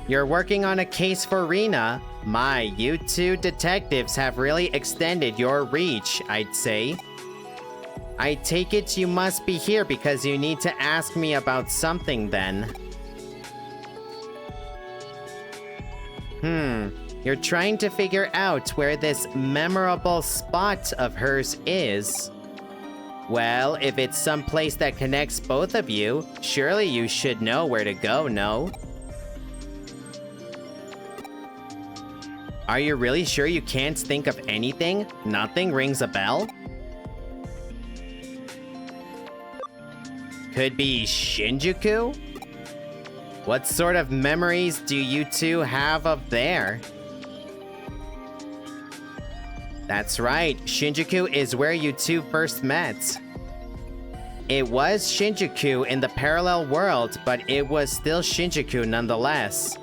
You're working on a case for RIna. My, you two detectives have really extended your reach, I'd say. I take it you must be here because you need to ask me about something then. You're trying to figure out where this memorable spot of hers is. Well, if it's someplace that connects both of you, surely you should know where to go, no? Are you really sure you can't think of anything? Nothing rings a bell? Could be Shinjuku? What sort of memories do you two have of there? That's right, Shinjuku is where you two first met. It was Shinjuku in the parallel world, but it was still Shinjuku nonetheless.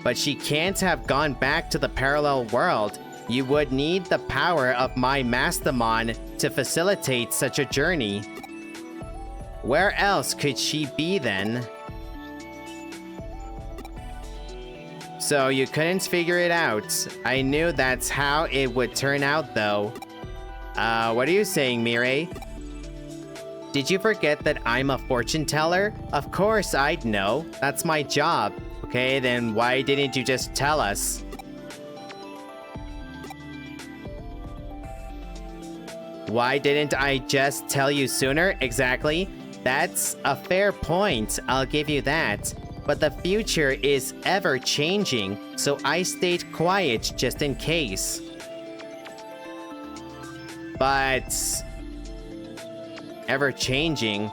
But she can't have gone back to the parallel world. You would need the power of my Mastamon to facilitate such a journey. Where else could she be then? So you couldn't figure it out. I knew that's how it would turn out though. What are you saying, Mirai? Did you forget that I'm a fortune teller? Of course I'd know. That's my job. Okay, then why didn't you just tell us? Why didn't I just tell you sooner? Exactly. That's a fair point, I'll give you that. But the future is ever changing, so I stayed quiet just in case. But... ever changing?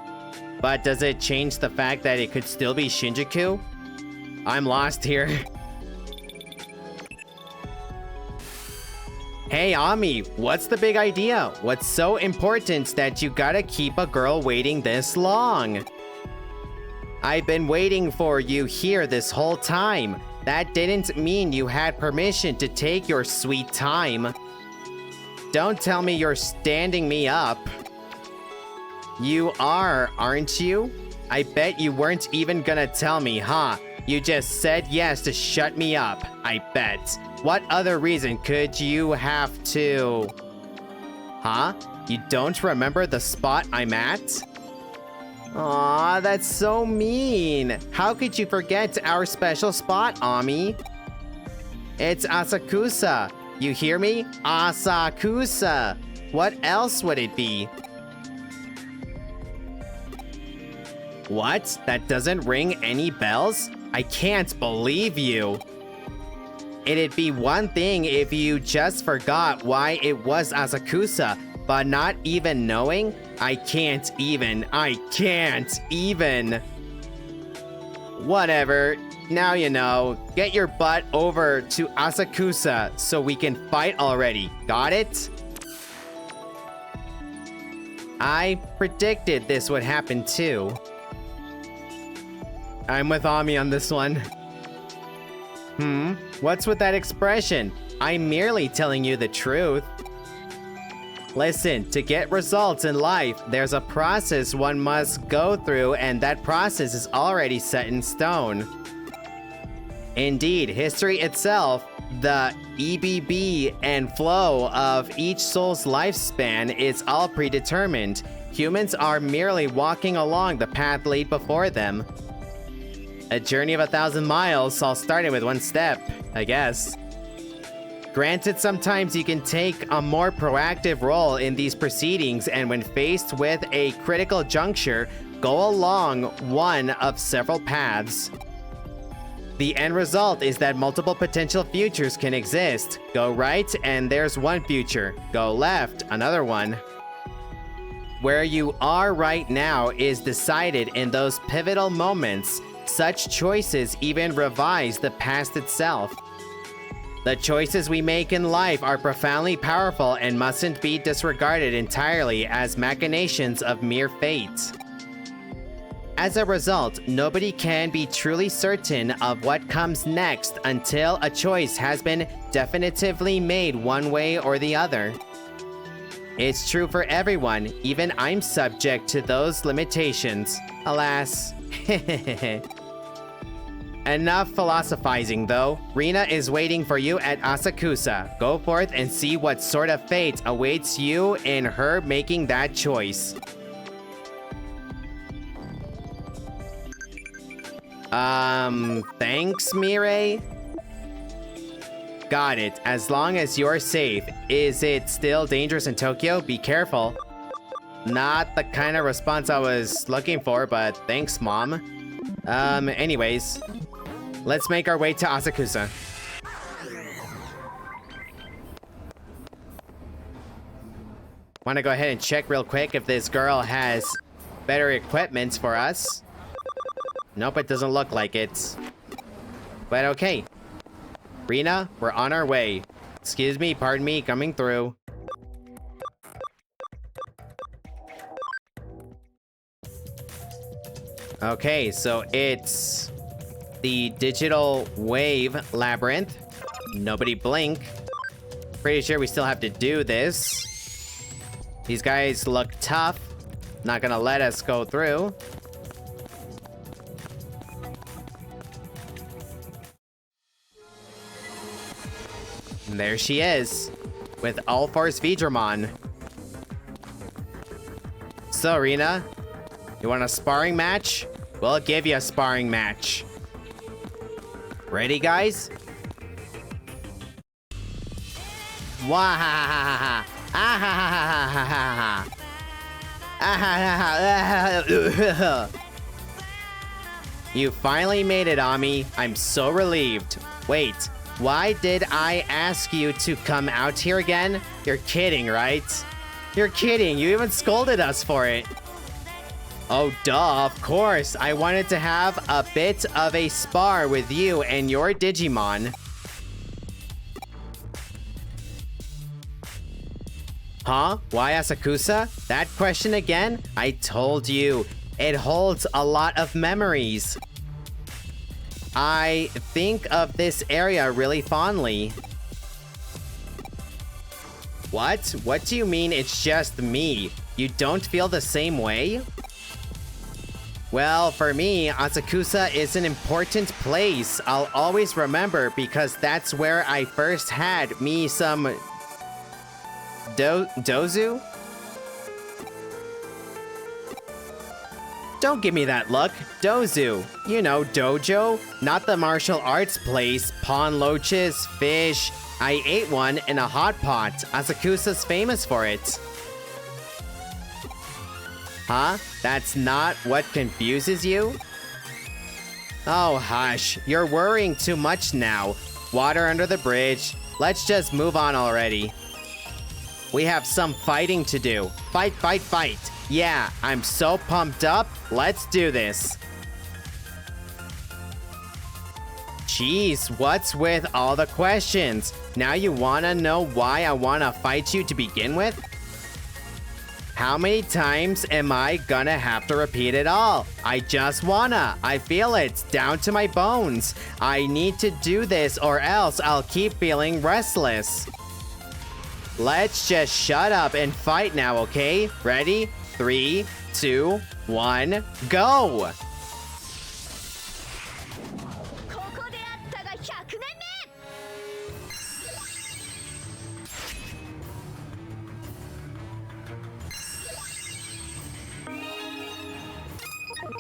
But does it change the fact that it could still be Shinjuku? I'm lost here. Hey Ami, what's the big idea? What's so important that you gotta keep a girl waiting this long? I've been waiting for you here this whole time. That didn't mean you had permission to take your sweet time. Don't tell me you're standing me up. You are, aren't you? I bet you weren't even gonna tell me, huh? You just said yes to shut me up, I bet. What other reason could you have to... Huh? You don't remember the spot I'm at? Aw, that's so mean. How could you forget our special spot, Ami? It's Asakusa. You hear me? Asakusa. What else would it be? What? That doesn't ring any bells? I can't believe you. It'd be one thing if you just forgot why it was Asakusa, but not even knowing? I can't even. Whatever. Now you know. Get your butt over to Asakusa so we can fight already. Got it? I predicted this would happen too. I'm with Ami on this one. What's with that expression? I'm merely telling you the truth. Listen, to get results in life, there's a process one must go through, and that process is already set in stone. Indeed, history itself, the EBB and flow of each soul's lifespan is all predetermined. Humans are merely walking along the path laid before them. A journey of 1,000 miles, all starting with one step, I guess. Granted, sometimes you can take a more proactive role in these proceedings, and when faced with a critical juncture, go along one of several paths. The end result is that multiple potential futures can exist. Go right, and there's one future. Go left, another one. Where you are right now is decided in those pivotal moments. Such choices even revise the past itself. The choices we make in life are profoundly powerful and mustn't be disregarded entirely as machinations of mere fate. As a result, nobody can be truly certain of what comes next until a choice has been definitively made one way or the other. It's true for everyone, even I'm subject to those limitations. Alas. Enough philosophizing, though. RIna is waiting for you at Asakusa. Go forth and see what sort of fate awaits you in her making that choice. Thanks, Mirai? Got it. As long as you're safe. Is it still dangerous in Tokyo? Be careful. Not the kind of response I was looking for, but thanks, Mom. Anyways. Let's make our way to Asakusa. Wanna go ahead and check real quick if this girl has better equipment for us. Nope, it doesn't look like it. But okay. RIna, we're on our way. Excuse me, pardon me, coming through. Okay, so it's the digital wave labyrinth. Nobody blink. Pretty sure we still have to do this. These guys look tough. Not gonna let us go through. And there she is, with All Force Digimon. So, RIna, you want a sparring match? We'll give you a sparring match. Ready, guys? Wahahaha! Ahahaha! You finally made it, Ami. I'm so relieved. Wait, why did I ask you to come out here again? You're kidding, right? You're kidding. You even scolded us for it. Oh, duh, of course. I wanted to have a bit of a spar with you and your Digimon. Huh? Why Asakusa? That question again? I told you. It holds a lot of memories. I think of this area really fondly. What? What do you mean it's just me? You don't feel the same way? Well, for me, Asakusa is an important place. I'll always remember because that's where I first had me some dozu? Don't give me that look. Dozu. You know, dojo. Not the martial arts place. Pawn loaches, fish. I ate one in a hot pot. Asakusa's famous for it. Huh? That's not what confuses you? Oh, hush. You're worrying too much now. Water under the bridge. Let's just move on already. We have some fighting to do. Fight, fight, fight. Yeah, I'm so pumped up. Let's do this. Jeez, what's with all the questions? Now you wanna know why I wanna fight you to begin with? How many times am I gonna have to repeat it all? I just wanna. I feel it down to my bones. I need to do this or else I'll keep feeling restless. Let's just shut up and fight now, okay? Ready? 3, 2, 1, go!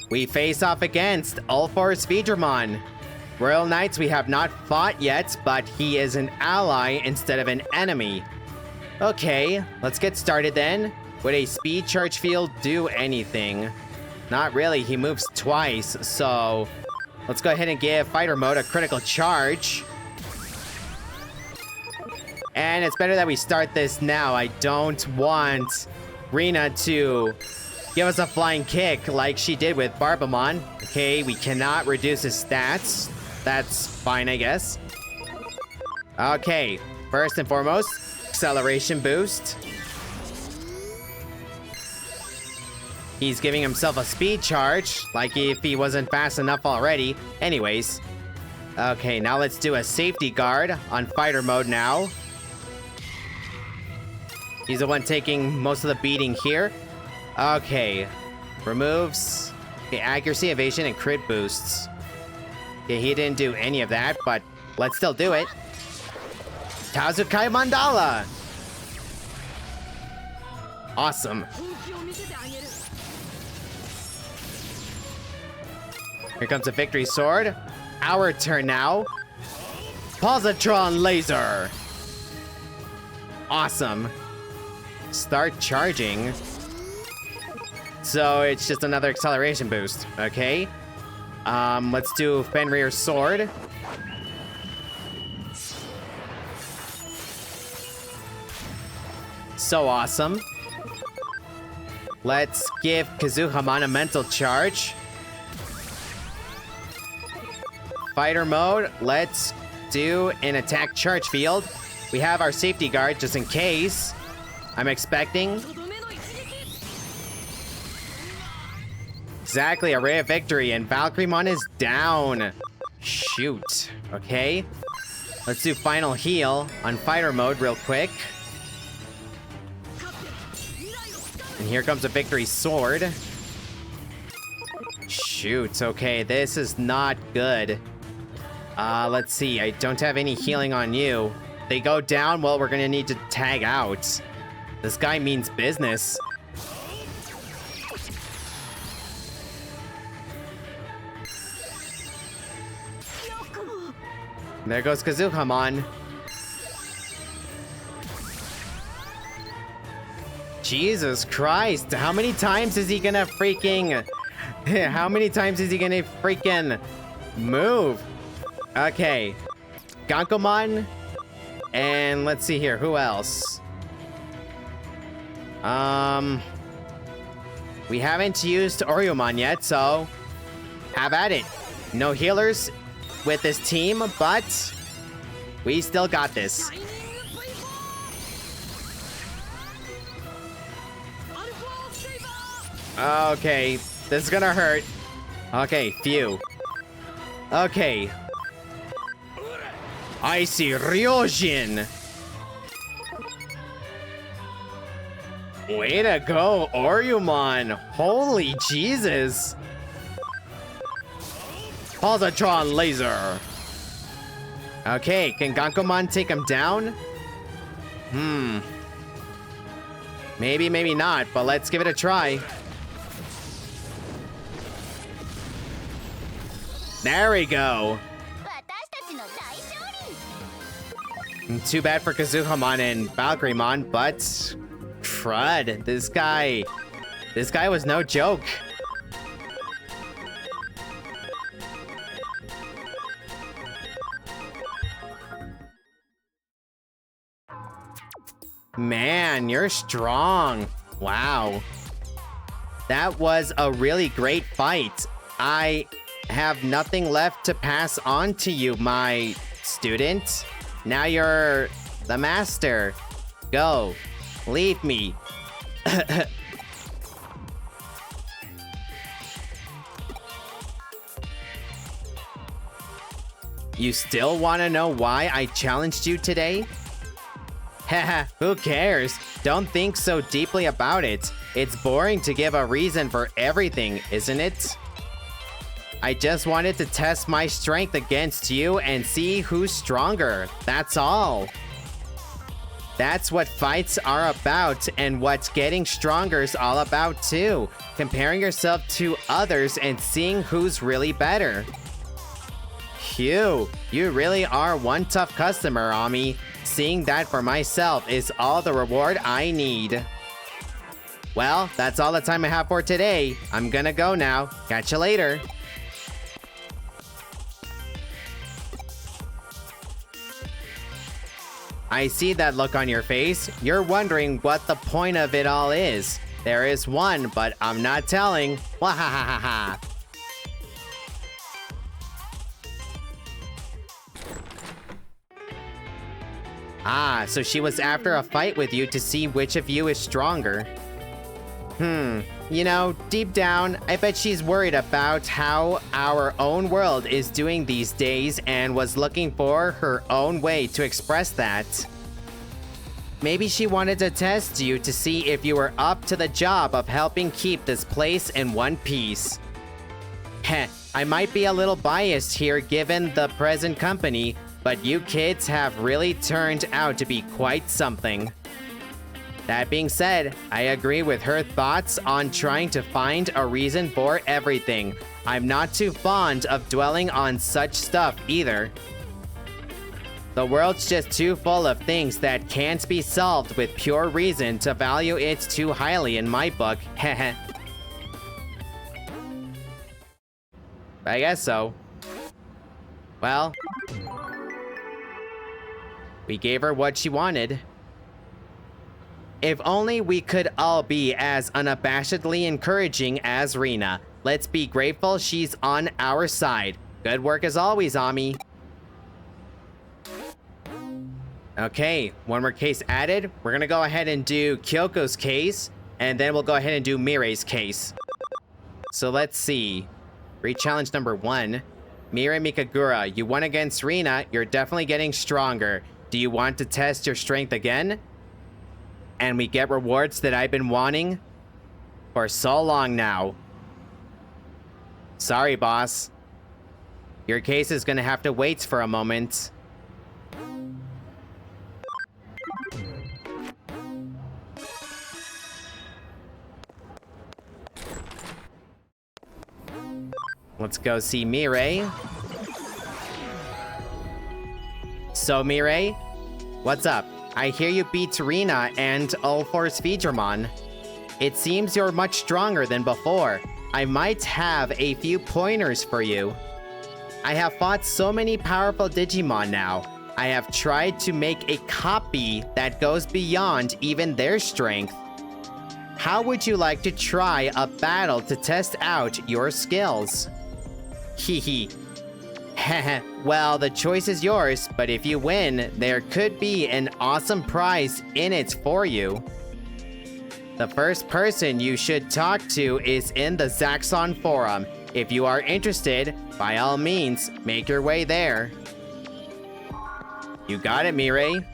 We face off against All Force Digimon. Royal Knights we have not fought yet, but he is an ally instead of an enemy. Okay, let's get started then. Would a speed charge field do anything? Not really, he moves twice, so let's go ahead and give fighter mode a critical charge. And it's better that we start this now. I don't want RIna to give us a flying kick like she did with Barbamon. Okay, we cannot reduce his stats. That's fine, I guess. Okay, first and foremost, acceleration boost. He's giving himself a speed charge, like if he wasn't fast enough already. Anyways. Okay, now let's do a safety guard on fighter mode now. He's the one taking most of the beating here. Okay. Removes the accuracy, evasion, and crit boosts. Yeah, he didn't do any of that, but let's still do it. Kazukai Mandala! Awesome. Here comes a victory sword. Our turn now. Positron laser! Awesome. Start charging. So it's just another acceleration boost, okay? Let's do Fenrir's sword. So awesome. Let's give Kazuhamon a mental charge. Fighter mode, let's do an attack charge field. We have our safety guard just in case. I'm expecting. Exactly, a ray of victory, and Valkyremon is down. Shoot. Okay. Let's do final heal on fighter mode real quick. And here comes a victory sword. Shoot, okay, this is not good. Let's see, I don't have any healing on you. They go down, well, we're gonna need to tag out. This guy means business. There goes Kazuhamon. Jesus Christ, how many times is he gonna freaking... How many times is he gonna freaking move? Okay. Gankomon. And let's see here, who else? We haven't used Oryomon yet, so have at it. No healers with this team, but we still got this. Okay, this is gonna hurt. Okay, phew. Okay. Icy Ryojin! Way to go, Oryomon! Holy Jesus! Positron laser! Okay, can Gankomon take him down? Maybe, maybe not, but let's give it a try. There we go! Too bad for Kazuhamon and Valkyremon, but... Crud, this guy was no joke. Man, you're strong. Wow. That was a really great fight. I have nothing left to pass on to you, my student. Now you're the master. Go. Leave me. You still want to know why I challenged you today? Haha, who cares? Don't think so deeply about it. It's boring to give a reason for everything, isn't it? I just wanted to test my strength against you and see who's stronger. That's all. That's what fights are about, and what getting stronger is all about too. Comparing yourself to others and seeing who's really better. Phew, you really are one tough customer, Ami. Seeing that for myself is all the reward I need. Well, that's all the time I have for today. I'm gonna go now. Catch you later. I see that look on your face. You're wondering what the point of it all is. There is one, but I'm not telling. Wahahaha. Ah, so she was after a fight with you to see which of you is stronger. You know, deep down, I bet she's worried about how our own world is doing these days and was looking for her own way to express that. Maybe she wanted to test you to see if you were up to the job of helping keep this place in one piece. Heh, I might be a little biased here given the present company, but you kids have really turned out to be quite something. That being said, I agree with her thoughts on trying to find a reason for everything. I'm not too fond of dwelling on such stuff either. The world's just too full of things that can't be solved with pure reason to value it too highly in my book. Heh. I guess so. Well, we gave her what she wanted. If only we could all be as unabashedly encouraging as RIna. Let's be grateful she's on our side. Good work as always, Ami. Okay, one more case added. We're gonna go ahead and do Kyoko's case, and then we'll go ahead and do Mirei's case. So let's see. Re-challenge number 1. Mirei Mikagura, you won against RIna. You're definitely getting stronger. Do you want to test your strength again? And we get rewards that I've been wanting for so long now. Sorry, boss. Your case is gonna have to wait for a moment. Let's go see Mirei. So, Mirei, what's up? I hear you beat RIna and all four Digimon. It seems you're much stronger than before. I might have a few pointers for you. I have fought so many powerful Digimon now. I have tried to make a copy that goes beyond even their strength. How would you like to try a battle to test out your skills? Hehe. Heh. Well, the choice is yours, but if you win, there could be an awesome prize in it for you. The first person you should talk to is in the Zaxxon forum. If you are interested, by all means, make your way there. You got it, Mirei.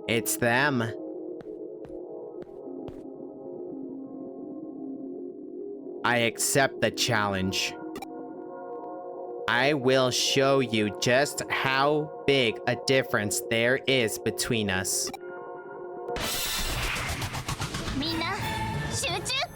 It's them. I accept the challenge. I will show you just how big a difference there is between us. みんな集中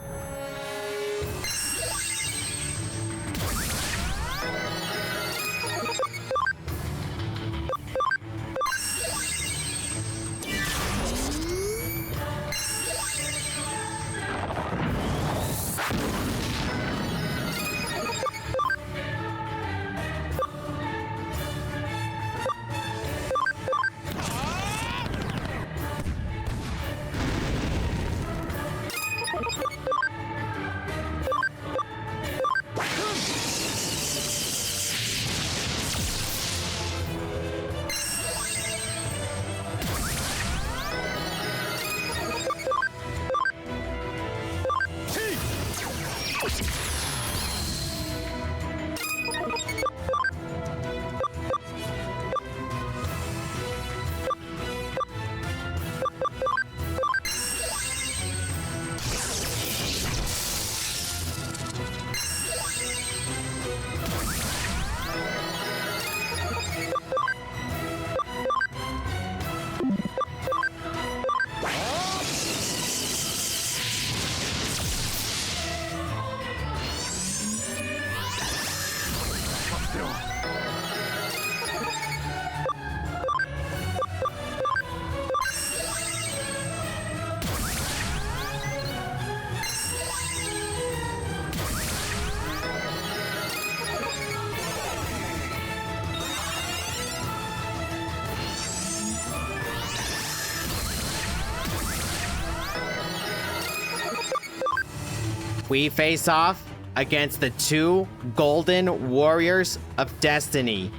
We face off? against the two golden warriors of destiny,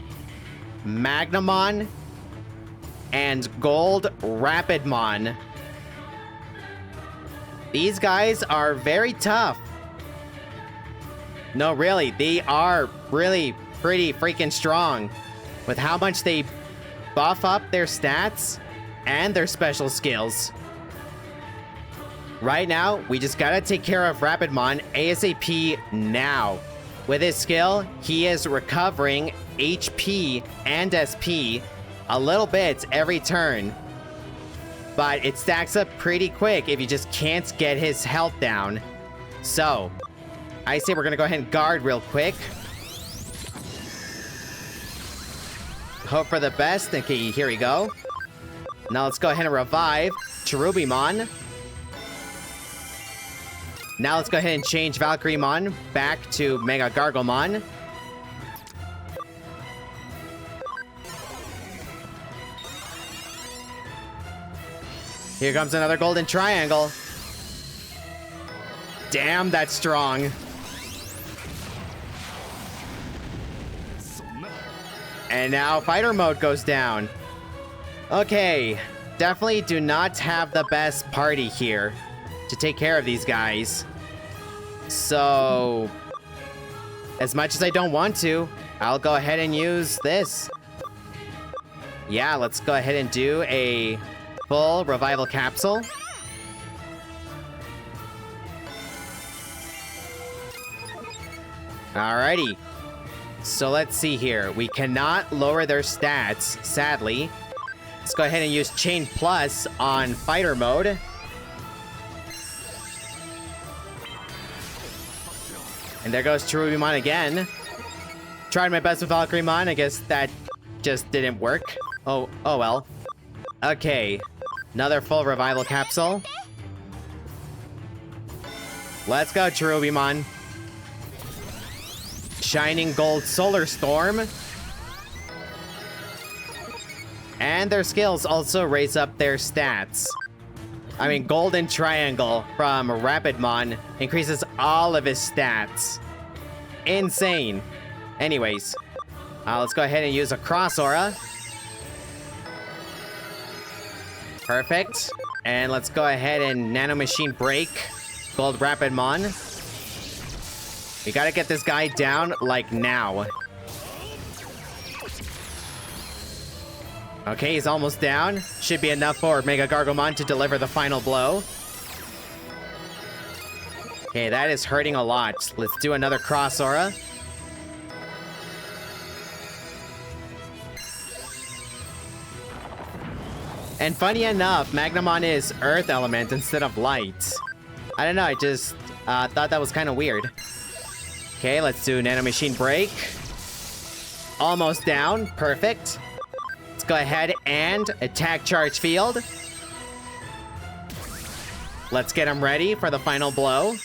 Magnamon and Gold Rapidmon. These guys are very tough. No, really, they are really pretty freaking strong with how much they buff up their stats and their special skills. Right now, we just gotta take care of Rapidmon ASAP now. With his skill, he is recovering HP and SP a little bit every turn. But it stacks up pretty quick if you just can't get his health down. So, I say we're gonna go ahead and guard real quick. Hope for the best. Okay, here we go. Now let's go ahead and revive Cherubimon. Now let's go ahead and change Valkyriemon back to Mega Garglemon. Here comes another golden triangle. Damn, that's strong. And now fighter mode goes down. Okay, definitely do not have the best party here to take care of these guys. So, as much as I don't want to, I'll go ahead and use this. Yeah, let's go ahead and do a full revival capsule. Alrighty. So let's see here. We cannot lower their stats, sadly. Let's go ahead and use Chain Plus on fighter mode. And there goes Cherubimon again. Tried my best with Valkyriemon. I guess that just didn't work. Oh well. Okay. Another full revival capsule. Let's go, Cherubimon. Shining Gold Solar Storm. And their skills also raise up their stats. I mean, Golden Triangle from Rapidmon increases all of his stats. Insane. Anyways, let's go ahead and use a Cross Aura. Perfect. And let's go ahead and Nano Machine Break Gold Rapidmon. We gotta get this guy down, like, now. Okay, he's almost down. Should be enough for Mega Garglemon to deliver the final blow. Okay, that is hurting a lot. Let's do another Cross Aura. And funny enough, Magnamon is Earth Element instead of Light. I don't know, I just thought that was kind of weird. Okay, let's do Nano Machine Break. Almost down. Perfect. Let's go ahead and attack Charge Field. Let's get him ready for the final blow.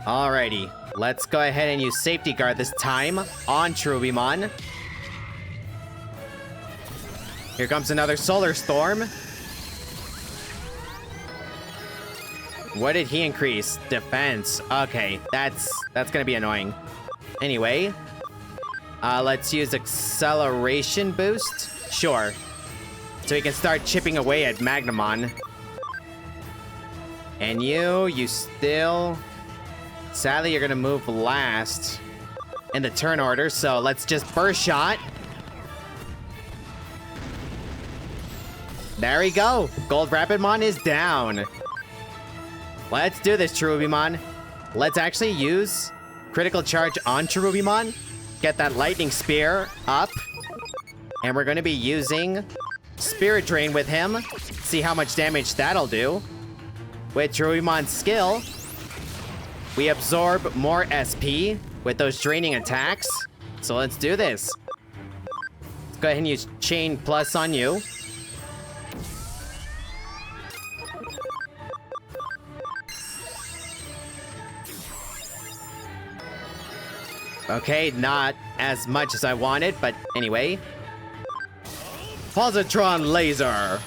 Alrighty. Let's go ahead and use Safety Guard this time on Cherubimon. Here comes another Solar Storm. What did he increase? Defense. Okay, that's gonna be annoying. Anyway, let's use Acceleration Boost. Sure. So we can start chipping away at Magnamon. And you still... Sadly, you're gonna move last in the turn order, so let's just Burst Shot. There we go. Gold Rapidmon is down. Let's do this, Cherubimon. Let's actually use Critical Charge on Cherubimon. Get that Lightning Spear up. And we're going to be using Spirit Drain with him. See how much damage that'll do. With Cherubimon's skill, we absorb more SP with those draining attacks. So let's do this. Let's go ahead and use Chain Plus on you. Okay, not as much as I wanted, but anyway. Positron Laser.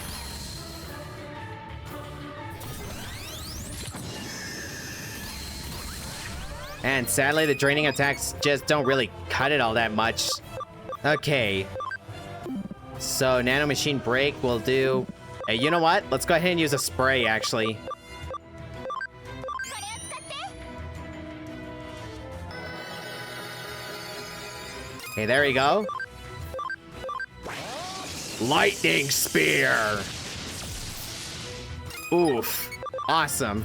And sadly, the draining attacks just don't really cut it all that much. Okay. So, Nano Machine Break will do... Hey, you know what? Let's go ahead and use a spray, actually. Okay, there we go. Lightning Spear! Oof. Awesome.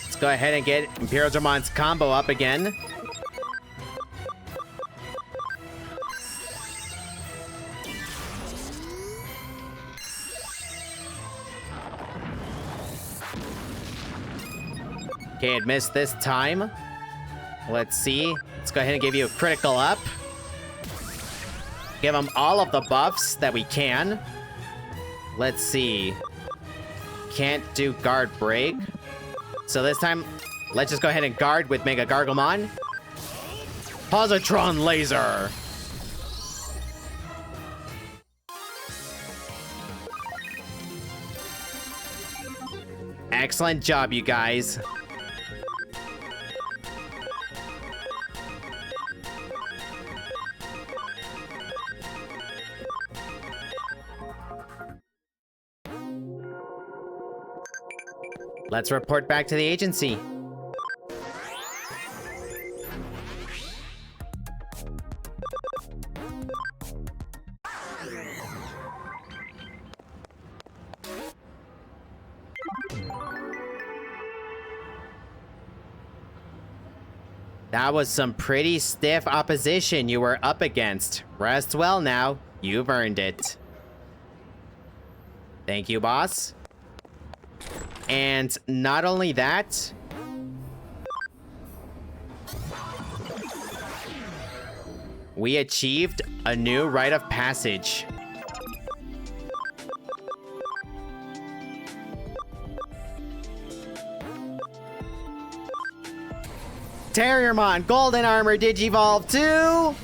Let's go ahead and get Imperial Dramon's combo up again. Okay, it missed this time. Let's see. Let's go ahead and give you a critical up. Give him all of the buffs that we can. Let's see. Can't do guard break. So this time, let's just go ahead and guard with Mega Garglemon. Positron Laser. Excellent job, you guys. Let's report back to the agency. That was some pretty stiff opposition you were up against. Rest well now. You've earned it. Thank you, boss. And not only that, we achieved a new rite of passage. Terriermon Golden Armor Digivolve to...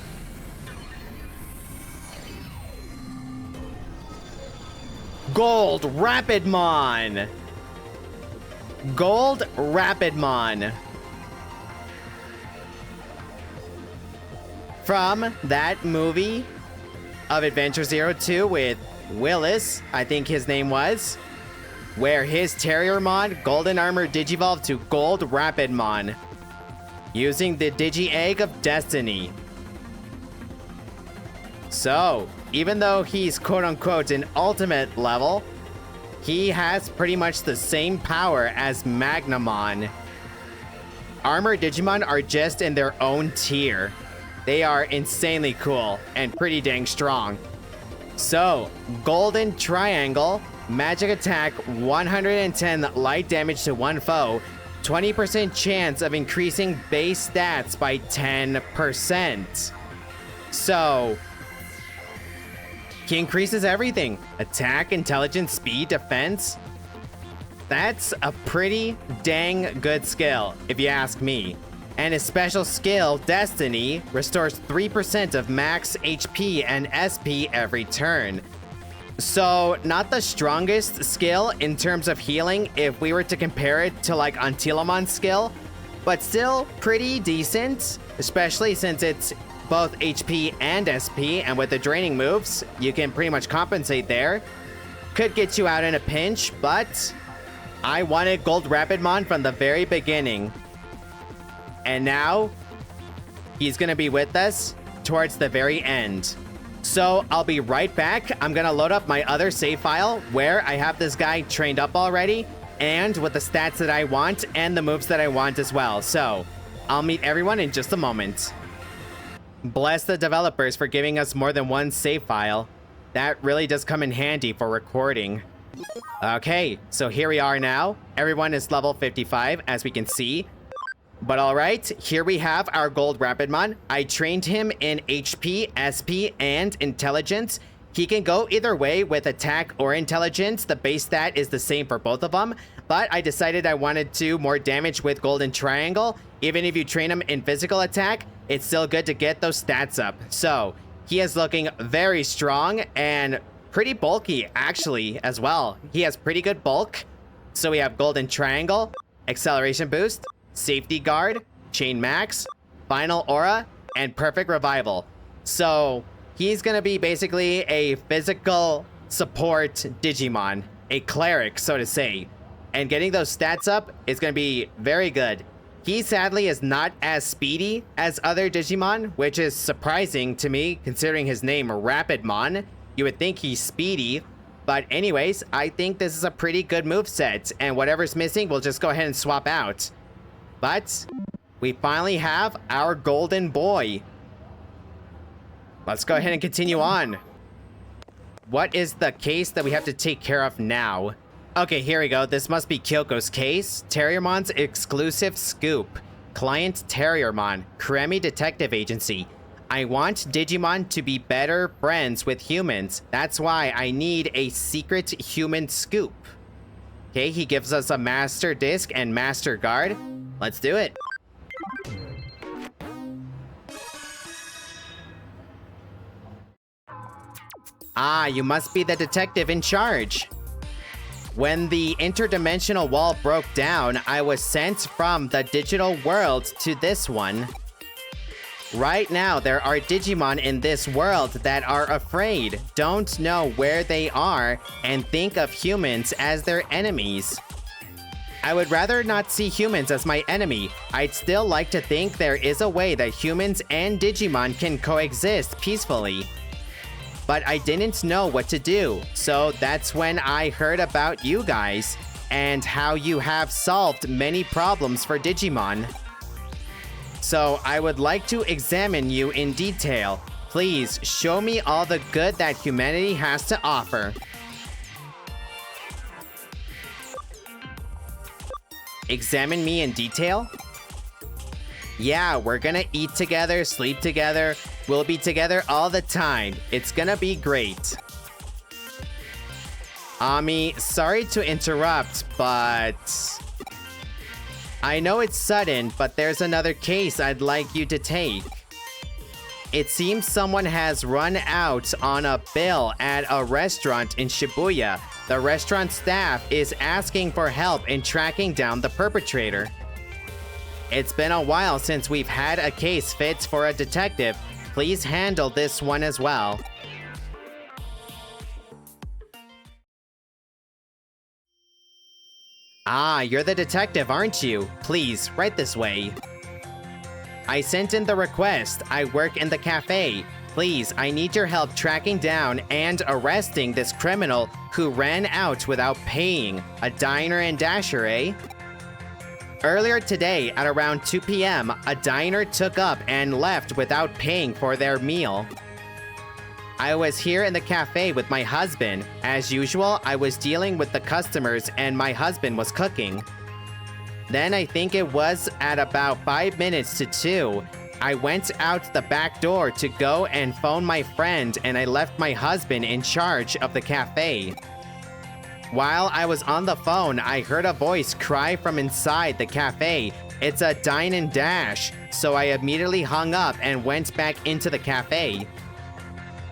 Gold Rapidmon! Gold Rapidmon. From that movie of Adventure Zero 2 with Willis, I think his name was, where his Terriermon Golden Armor Digivolved to Gold Rapidmon using the Digi-Egg of Destiny. So, even though he's quote-unquote an ultimate level, he has pretty much the same power as Magnamon. Armor Digimon are just in their own tier. They are insanely cool and pretty dang strong. So, Golden Triangle, magic attack, 110 light damage to one foe, 20% chance of increasing base stats by 10%. So, he increases everything. Attack, intelligence, speed, defense. That's a pretty dang good skill, if you ask me. And his special skill, Destiny, restores 3% of max HP and SP every turn. So, not the strongest skill in terms of healing if we were to compare it to like Antilomon's skill, but still pretty decent, especially since it's both HP and SP, and with the draining moves, you can pretty much compensate there. Could get you out in a pinch, but I wanted Gold Rapidmon from the very beginning. And now, he's gonna be with us towards the very end. So, I'll be right back. I'm gonna load up my other save file where I have this guy trained up already, and with the stats that I want, and the moves that I want as well. So, I'll meet everyone in just a moment. Bless the developers for giving us more than one save file. That really does come in handy for recording. Okay, so here we are now. Everyone is level 55, as we can see. But alright, here we have our Gold Rapidmon. I trained him in HP, SP, and Intelligence. He can go either way with Attack or Intelligence. The base stat is the same for both of them. But I decided I wanted to more damage with Golden Triangle. Even if you train him in Physical Attack, it's still good to get those stats up. So, he is looking very strong and pretty bulky, actually, as well. He has pretty good bulk. So we have Golden Triangle. Acceleration Boost, Safety Guard, Chain Max, Final Aura, and Perfect Revival. So he's gonna be basically a physical support Digimon, a cleric, so to say. And getting those stats up is gonna be very good. He sadly is not as speedy as other Digimon, which is surprising to me considering his name Rapidmon. You would think he's speedy, but anyways, I think this is a pretty good moveset, and whatever's missing, we'll just go ahead and swap out. But we finally have our golden boy. Let's go ahead and continue on. What is the case that we have to take care of now? Okay, here we go. This must be Kyoko's case. Terriermon's exclusive scoop. Client Terriermon, Kremi Detective Agency. I want Digimon to be better friends with humans. That's why I need a secret human scoop. Okay, he gives us a Master Disc and Master Guard. Let's do it. Ah, you must be the detective in charge. When the interdimensional wall broke down, I was sent from the digital world to this one. Right now, there are Digimon in this world that are afraid, don't know where they are, and think of humans as their enemies. I would rather not see humans as my enemy. I'd still like to think there is a way that humans and Digimon can coexist peacefully. But I didn't know what to do, so that's when I heard about you guys and how you have solved many problems for Digimon. So I would like to examine you in detail. Please show me all the good that humanity has to offer. Examine me in detail? Yeah, we're gonna eat together, sleep together. We'll be together all the time. It's gonna be great. Ami, sorry to interrupt, but I know it's sudden, but there's another case I'd like you to take. It seems someone has run out on a bill at a restaurant in Shibuya. The restaurant staff is asking for help in tracking down the perpetrator. It's been a while since we've had a case fit for a detective. Please handle this one as well. Ah, you're the detective, aren't you? Please, right this way. I sent in the request. I work in the cafe. Please, I need your help tracking down and arresting this criminal who ran out without paying. A diner and dasher, eh? Earlier today, at around 2 p.m., a diner took up and left without paying for their meal. I was here in the cafe with my husband. As usual, I was dealing with the customers and my husband was cooking. Then I think it was at about 5 minutes to 2. I went out the back door to go and phone my friend and I left my husband in charge of the cafe. While I was on the phone, I heard a voice cry from inside the cafe. It's a dine and dash, so I immediately hung up and went back into the cafe.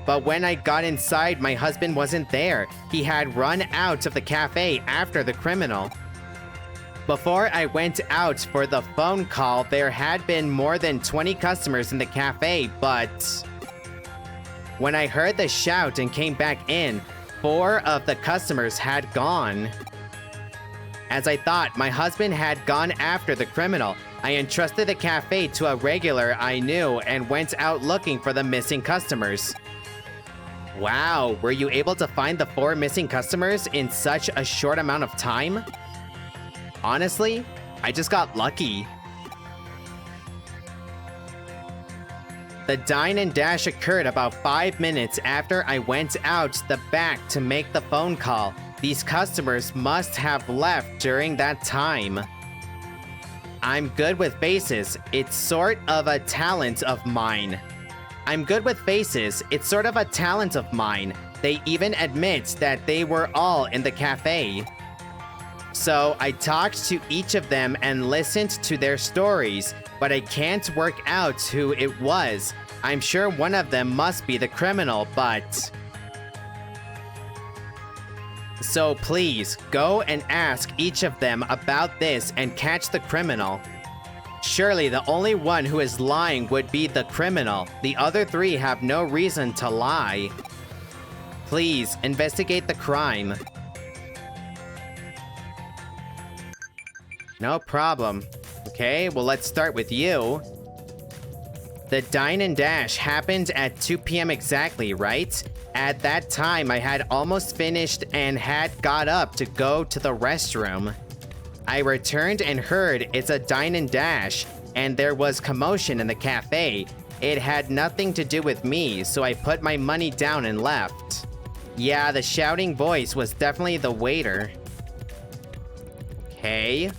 But when I got inside, my husband wasn't there. He had run out of the cafe after the criminal. Before I went out for the phone call, there had been more than 20 customers in the cafe, but when I heard the shout and came back in, 4 of the customers had gone. As I thought, my husband had gone after the criminal. I entrusted the cafe to a regular I knew and went out looking for the missing customers. Wow, were you able to find the 4 missing customers in such a short amount of time? Honestly, I just got lucky. The dine and dash occurred about 5 minutes after I went out the back to make the phone call. These customers must have left during that time. I'm good with faces. It's sort of a talent of mine. I'm good with faces. It's sort of a talent of mine. They even admit that they were all in the cafe. So I talked to each of them and listened to their stories, but I can't work out who it was. I'm sure one of them must be the criminal, but So please, go and ask each of them about this and catch the criminal. Surely the only one who is lying would be the criminal. The other three have no reason to lie. Please, investigate the crime. No problem. Okay, well let's start with you. The dine and dash happened at 2 p.m. exactly, right? At that time, I had almost finished and had got up to go to the restroom. I returned and heard it's a dine and dash, and there was commotion in the cafe. It had nothing to do with me, so I put my money down and left. Yeah, the shouting voice was definitely the waiter. Okay.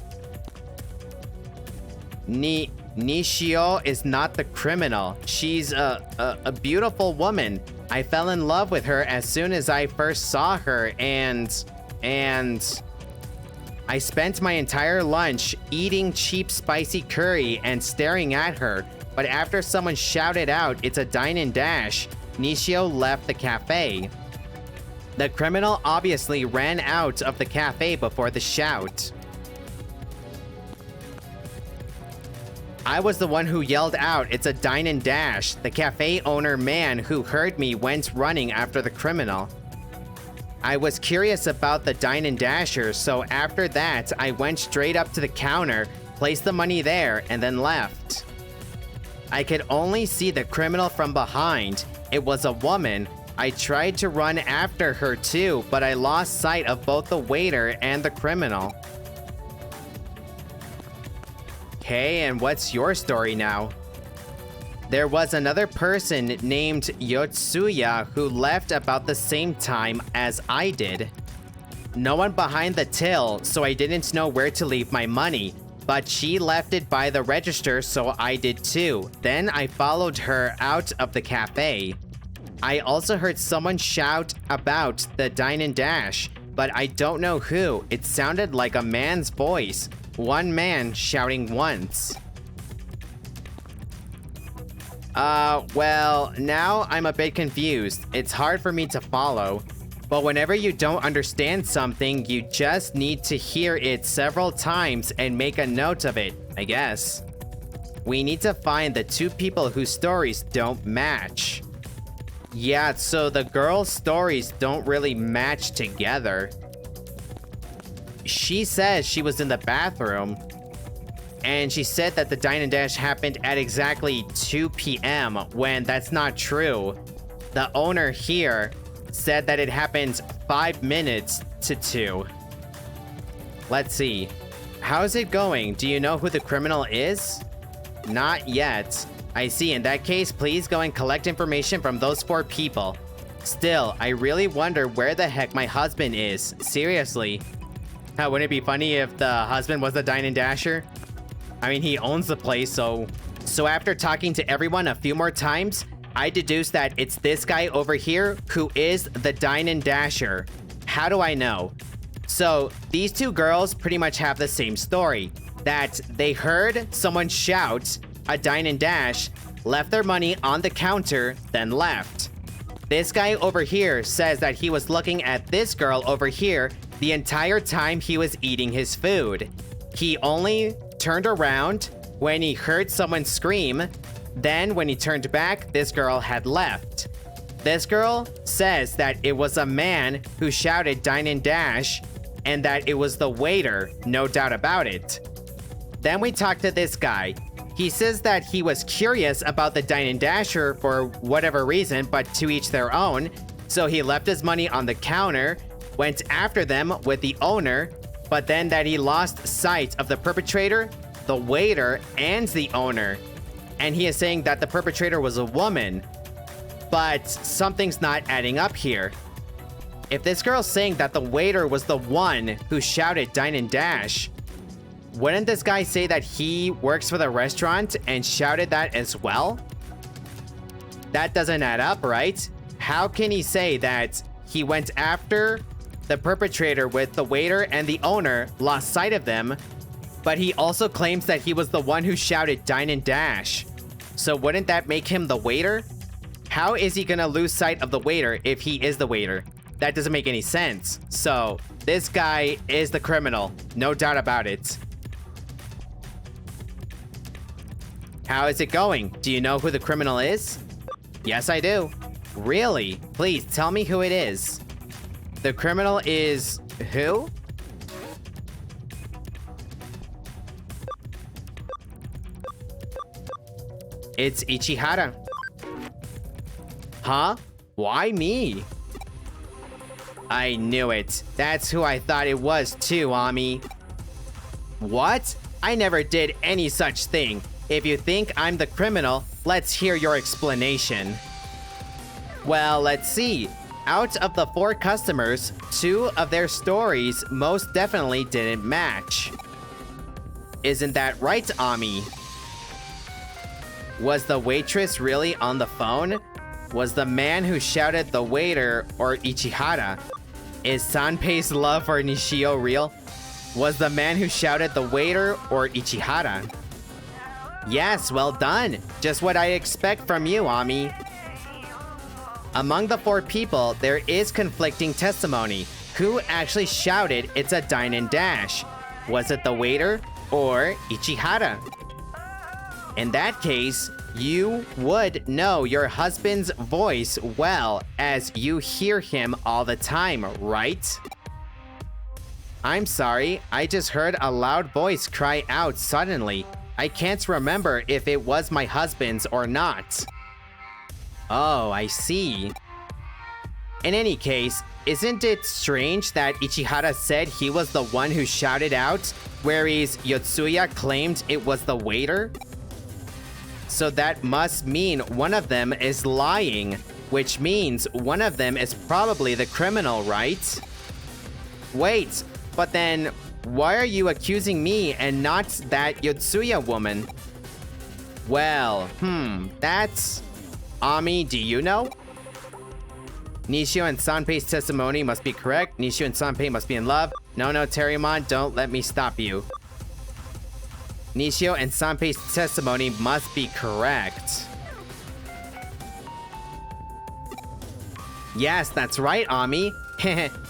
Nishio is not the criminal. She's a beautiful woman. I fell in love with her as soon as I first saw her, and I spent my entire lunch eating cheap spicy curry and staring at her. But after someone shouted out, "It's a dine and dash," Nishio left the cafe. The criminal obviously ran out of the cafe before the shout. I was the one who yelled out, "It's a dine and dash." The cafe owner man who heard me went running after the criminal. I was curious about the dine and dasher, so after that, I went straight up to the counter, placed the money there, and then left. I could only see the criminal from behind. It was a woman. I tried to run after her too, but I lost sight of both the waiter and the criminal. Okay, and what's your story now? There was another person named Yotsuya who left about the same time as I did. No one behind the till, so I didn't know where to leave my money, but she left it by the register, so I did too. Then I followed her out of the cafe. I also heard someone shout about the dine and dash, but I don't know who. It sounded like a man's voice. One man shouting once. Well, now I'm a bit confused. It's hard for me to follow. But whenever you don't understand something, you just need to hear it several times and make a note of it, I guess. We need to find the two people whose stories don't match. Yeah, so the girls' stories don't really match together. She says she was in the bathroom, and she said that the dine and dash happened at exactly 2 p.m. when that's not true. The owner here said that it happened 5 minutes to 2. Let's see. How's it going? Do you know who the criminal is? Not yet. I see. In that case, please go and collect information from those 4 people. Still, I really wonder where the heck my husband is. Seriously. Wouldn't it be funny if the husband was the dine and dasher? I mean, he owns the place, so after talking to everyone a few more times, I deduced that it's this guy over here who is the dine and dasher. How do I know? So these two girls pretty much have the same story, that they heard someone shout a dine and dash, left their money on the counter, then left. This guy over here says that he was looking at this girl over here the entire time he was eating his food. He only turned around when he heard someone scream. Then when he turned back, this girl had left. This girl says that it was a man who shouted dine and dash, and that it was the waiter, no doubt about it. Then we talked to this guy. He says that he was curious about the dine and dasher for whatever reason, but to each their own. So he left his money on the counter, went after them with the owner, but then that he lost sight of the perpetrator, the waiter, and the owner. And he is saying that the perpetrator was a woman. But something's not adding up here. If this girl's saying that the waiter was the one who shouted dine and dash, wouldn't this guy say that he works for the restaurant and shouted that as well? That doesn't add up, right? How can he say that he went after the perpetrator with the waiter and the owner, lost sight of them, but he also claims that he was the one who shouted dine and dash? So wouldn't that make him the waiter? How is he gonna lose sight of the waiter if he is the waiter? That doesn't make any sense. So, this guy is the criminal. No doubt about it. How is it going? Do you know who the criminal is? Yes, I do. Really? Please tell me who it is. The criminal is who? It's Ichihara. Huh? Why me? I knew it. That's who I thought it was too, Ami. What? I never did any such thing. If you think I'm the criminal, let's hear your explanation. Well, let's see. Out of the 4 customers, 2 of their stories most definitely didn't match. Isn't that right, Ami? Was the waitress really on the phone? Was the man who shouted the waiter or Ichihara? Is Sanpei's love for Nishio real? Was the man who shouted the waiter or Ichihara? Yes, well done. Just what I expect from you, Ami. Among the 4 people, there is conflicting testimony. Who actually shouted, "It's a dine and dash"? Was it the waiter or Ichihara? In that case, you would know your husband's voice well, as you hear him all the time, right? I'm sorry, I just heard a loud voice cry out suddenly. I can't remember if it was my husband's or not. Oh, I see. In any case, isn't it strange that Ichihara said he was the one who shouted out, whereas Yotsuya claimed it was the waiter? So that must mean one of them is lying, which means one of them is probably the criminal, right? Wait, but then why are you accusing me and not that Yotsuya woman? Well, that's... Ami, do you know? Nishio and Sanpei's testimony must be correct. Nishio and Sanpei must be in love. No, Terriermon, don't let me stop you. Nishio and Sanpei's testimony must be correct. Yes, that's right, Ami.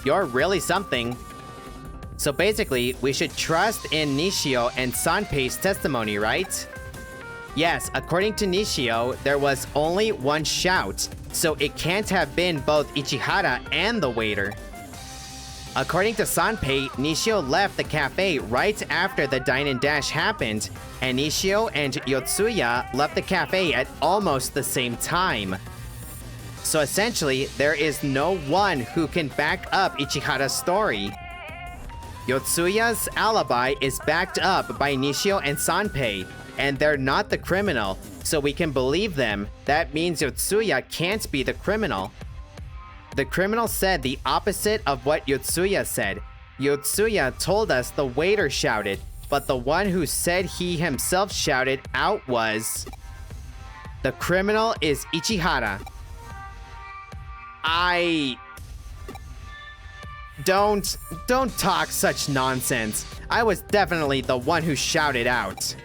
You're really something. So basically, we should trust in Nishio and Sanpei's testimony, right? Yes, according to Nishio, there was only one shout, so it can't have been both Ichihara and the waiter. According to Sanpei, Nishio left the cafe right after the dine and dash happened, and Nishio and Yotsuya left the cafe at almost the same time. So essentially, there is no one who can back up Ichihara's story. Yotsuya's alibi is backed up by Nishio and Sanpei, and they're not the criminal, so we can believe them. That means Yotsuya can't be the criminal. The criminal said the opposite of what Yotsuya said. Yotsuya told us the waiter shouted, but the one who said he himself shouted out was... The criminal is Ichihara. Don't talk such nonsense. I was definitely the one who shouted out.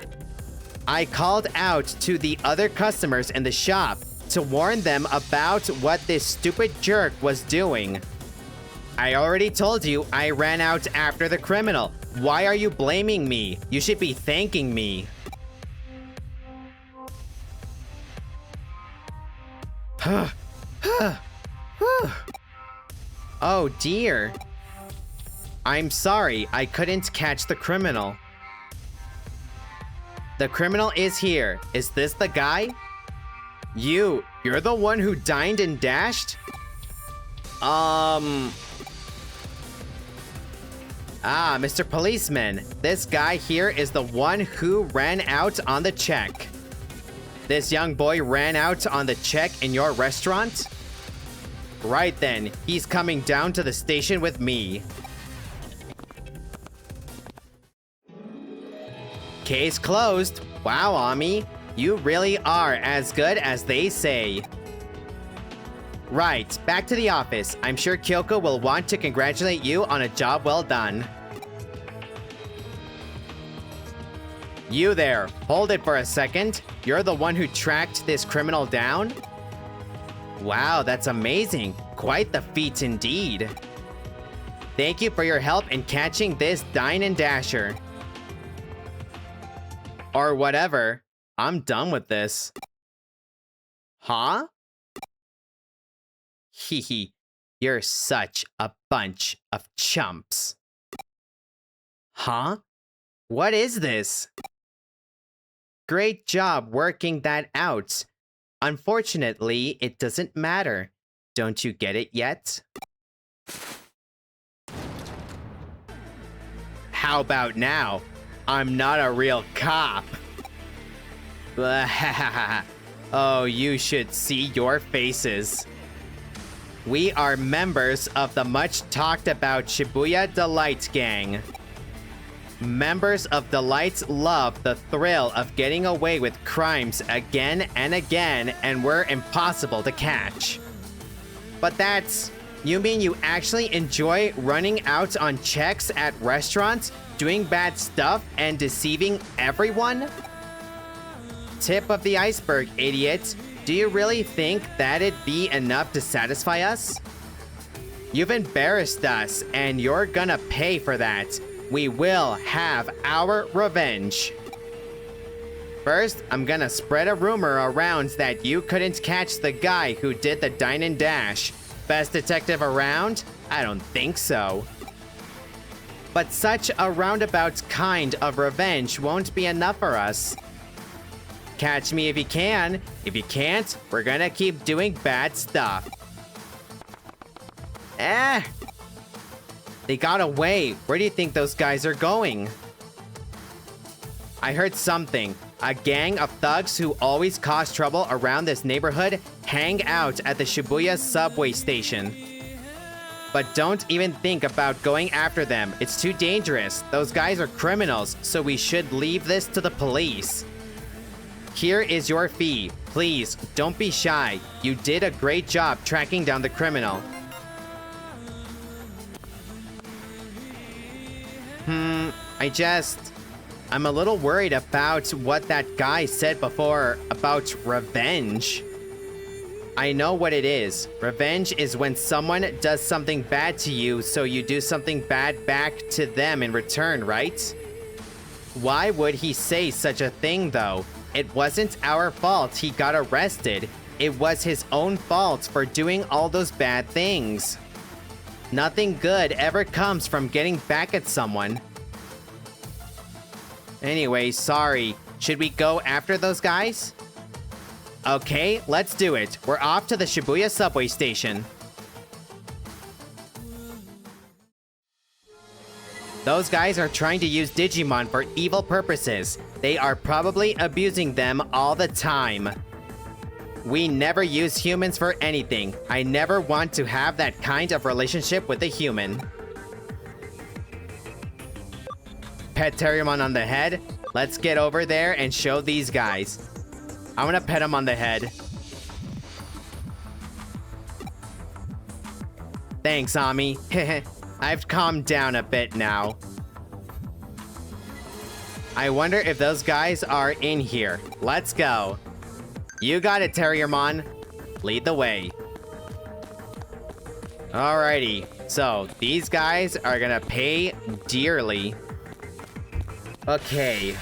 I called out to the other customers in the shop to warn them about what this stupid jerk was doing. I already told you I ran out after the criminal. Why are you blaming me? You should be thanking me. Oh dear. I'm sorry, I couldn't catch the criminal. The criminal is here. Is this the guy? You're the one who dined and dashed? Mr. Policeman, this guy here is the one who ran out on the check. This young boy ran out on the check in your restaurant? Right then, he's coming down to the station with me. Case closed. Wow, Ami, you really are as good as they say. Right, back to the office. I'm sure Kyoko will want to congratulate you on a job well done. You there, hold it for a second. You're the one who tracked this criminal down? Wow, that's amazing. Quite the feat indeed. Thank you for your help in catching this Dine and Dasher. Or whatever. I'm done with this. Huh? Hehe. You're such a bunch of chumps. Huh? What is this? Great job working that out. Unfortunately, it doesn't matter. Don't you get it yet? How about now? I'm not a real cop. Oh, you should see your faces. We are members of the much talked about Shibuya Delight Gang. Members of Delight love the thrill of getting away with crimes again and again, and we're impossible to catch. But that's... You mean you actually enjoy running out on checks at restaurants, doing bad stuff, and deceiving everyone? Tip of the iceberg, idiot. Do you really think that'd be enough to satisfy us? You've embarrassed us, and you're gonna pay for that. We will have our revenge. First, I'm gonna spread a rumor around that you couldn't catch the guy who did the dine and dash. Best detective around? I don't think so. But such a roundabout kind of revenge won't be enough for us. Catch me if you can. If you can't, we're gonna keep doing bad stuff. They got away. Where do you think those guys are going? I heard something. A gang of thugs who always cause trouble around this neighborhood hang out at the Shibuya subway station. But don't even think about going after them. It's too dangerous. Those guys are criminals, so we should leave this to the police. Here is your fee. Please, don't be shy. You did a great job tracking down the criminal. I'm a little worried about what that guy said before about revenge. I know what it is. Revenge is when someone does something bad to you, so you do something bad back to them in return, right? Why would he say such a thing, though? It wasn't our fault he got arrested. It was his own fault for doing all those bad things. Nothing good ever comes from getting back at someone. Anyway, sorry. Should we go after those guys? Okay, let's do it. We're off to the Shibuya subway station. Those guys are trying to use Digimon for evil purposes. They are probably abusing them all the time. We never use humans for anything. I never want to have that kind of relationship with a human. Pet Terriermon on the head. Let's get over there and show these guys. I'm gonna pet him on the head. Thanks, Ami. I've calmed down a bit now. I wonder if those guys are in here. Let's go. You got it, Terriermon. Lead the way. Alrighty. So, these guys are gonna pay dearly. Okay.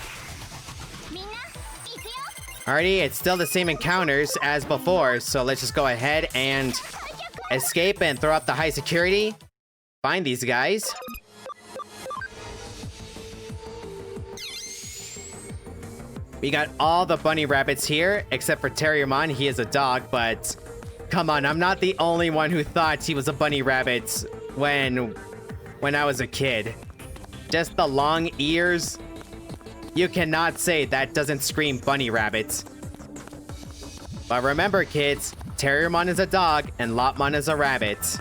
Alrighty, it's still the same encounters as before, so let's just go ahead and escape and throw up the high security. Find these guys. We got all the bunny rabbits here, except for Terriermon. He is a dog, but come on, I'm not the only one who thought he was a bunny rabbit when I was a kid. Just the long ears. You cannot say that doesn't scream bunny rabbit. But remember, kids, Terriermon is a dog and Lopmon is a rabbit.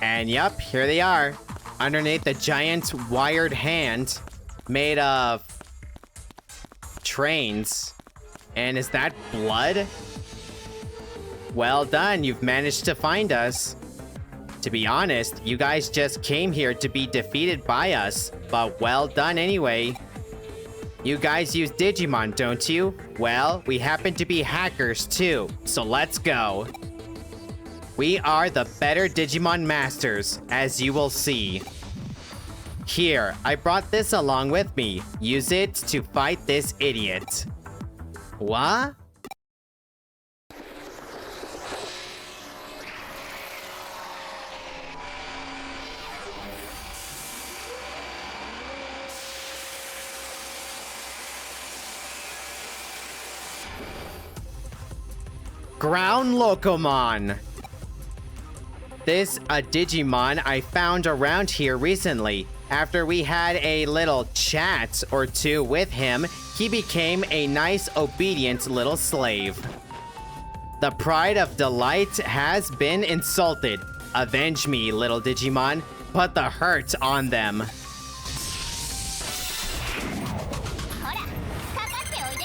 And yup, here they are. Underneath the giant wired hand made of trains. And is that blood? Well done, you've managed to find us. To be honest, you guys just came here to be defeated by us, but well done anyway. You guys use Digimon, don't you? Well, we happen to be hackers too, so let's go. We are the better Digimon masters, as you will see. Here, I brought this along with me. Use it to fight this idiot. What? Ground Locomon. This a Digimon I found around here recently. After we had a little chat or two with him, he became a nice, obedient little slave. The pride of Delight has been insulted. Avenge me, little Digimon. Put the hurt on them. ほらかかっておいで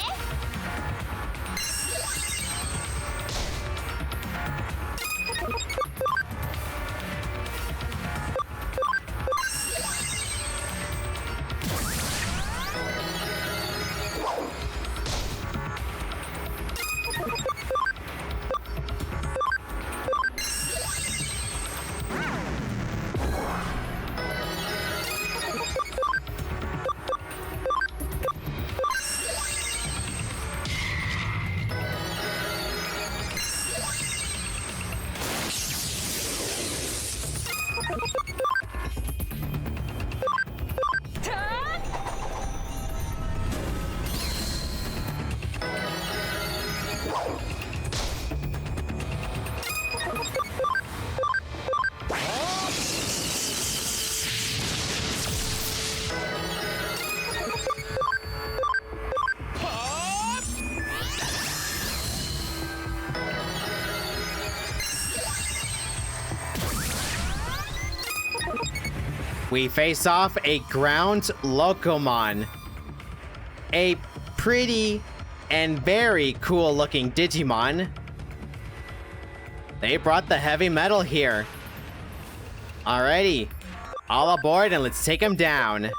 We face off a Ground Locomon. A pretty and very cool looking Digimon. They brought the heavy metal here. Alrighty, all aboard and let's take them down.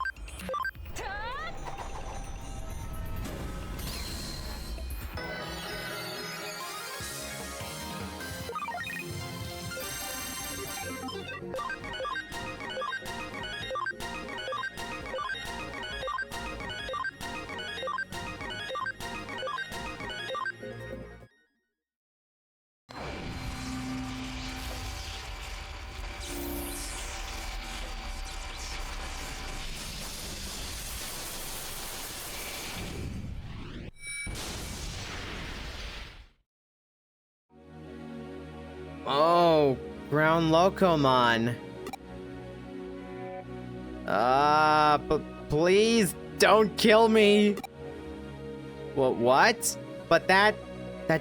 Oh, Ground Locomon. But please don't kill me. What? But that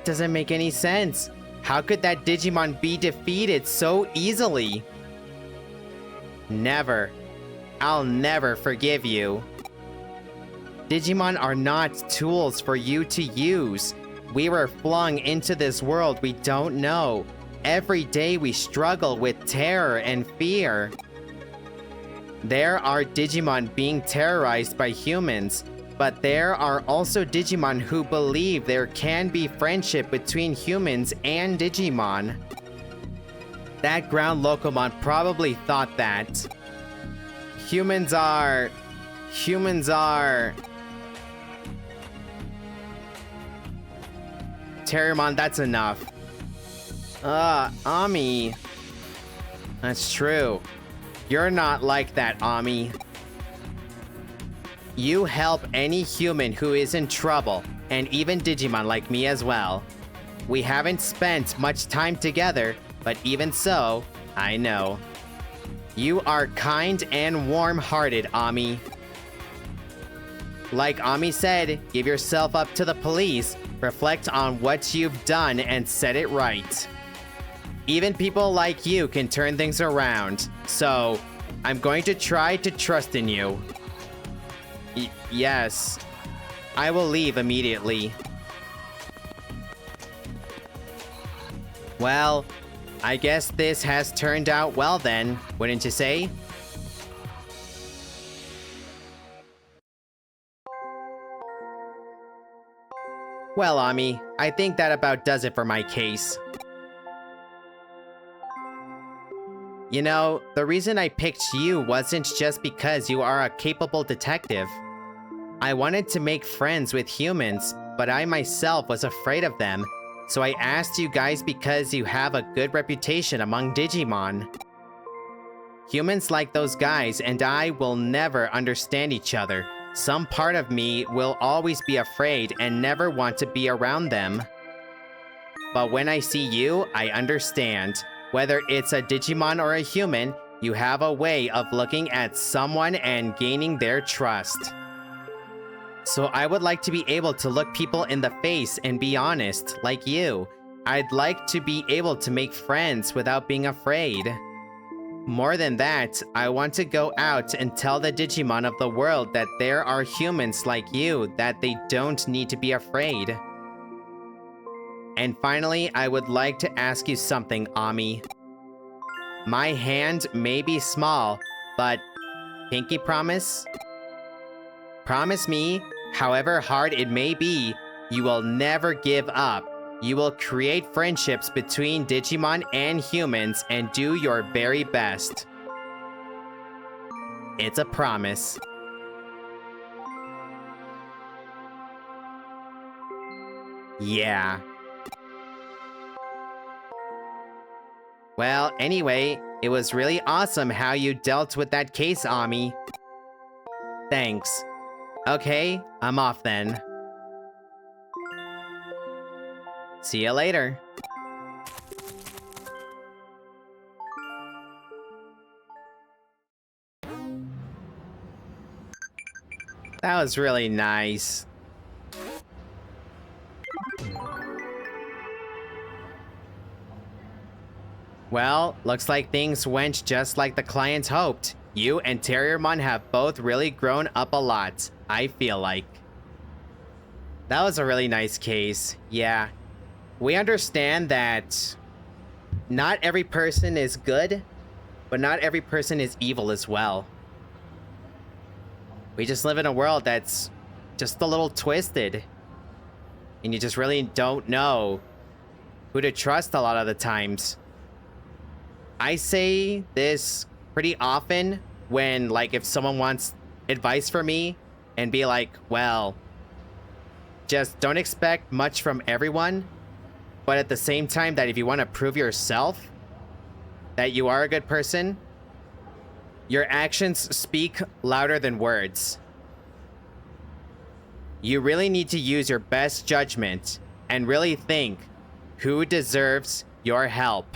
doesn't make any sense. How could that Digimon be defeated so easily? Never. I'll never forgive you. Digimon are not tools for you to use. We were flung into this world we don't know. Every day we struggle with terror and fear. There are Digimon being terrorized by humans, but there are also Digimon who believe there can be friendship between humans and Digimon. That Ground Locomon probably thought that. Humans are... Terramon, that's enough. Ami. That's true. You're not like that, Ami. You help any human who is in trouble, and even Digimon like me as well. We haven't spent much time together, but even so, I know. You are kind and warm-hearted, Ami. Like Ami said, give yourself up to the police, reflect on what you've done, and set it right. Even people like you can turn things around, so I'm going to try to trust in you. Yes. I will leave immediately. Well, I guess this has turned out well then, wouldn't you say? Well, Ami, I think that about does it for my case. You know, the reason I picked you wasn't just because you are a capable detective. I wanted to make friends with humans, but I myself was afraid of them, so I asked you guys because you have a good reputation among Digimon. Humans like those guys and I will never understand each other. Some part of me will always be afraid and never want to be around them. But when I see you, I understand. Whether it's a Digimon or a human, you have a way of looking at someone and gaining their trust. So I would like to be able to look people in the face and be honest, like you. I'd like to be able to make friends without being afraid. More than that, I want to go out and tell the Digimon of the world that there are humans like you that they don't need to be afraid. And finally, I would like to ask you something, Ami. My hand may be small, but pinky promise? Promise me, however hard it may be, you will never give up. You will create friendships between Digimon and humans and do your very best. It's a promise. Yeah. Well, anyway, it was really awesome how you dealt with that case, Ami. Thanks. Okay, I'm off then. See you later. That was really nice. Well, looks like things went just like the client hoped. You and Terriermon have both really grown up a lot, I feel like. That was a really nice case, yeah. We understand that not every person is good, but not every person is evil as well. We just live in a world that's just a little twisted. And you just really don't know who to trust a lot of the times. I say this pretty often when, like, if someone wants advice from me and be like, well, just don't expect much from everyone. But at the same time, that if you want to prove yourself that you are a good person, your actions speak louder than words. You really need to use your best judgment and really think who deserves your help.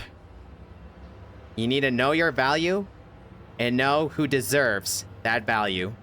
You need to know your value and know who deserves that value.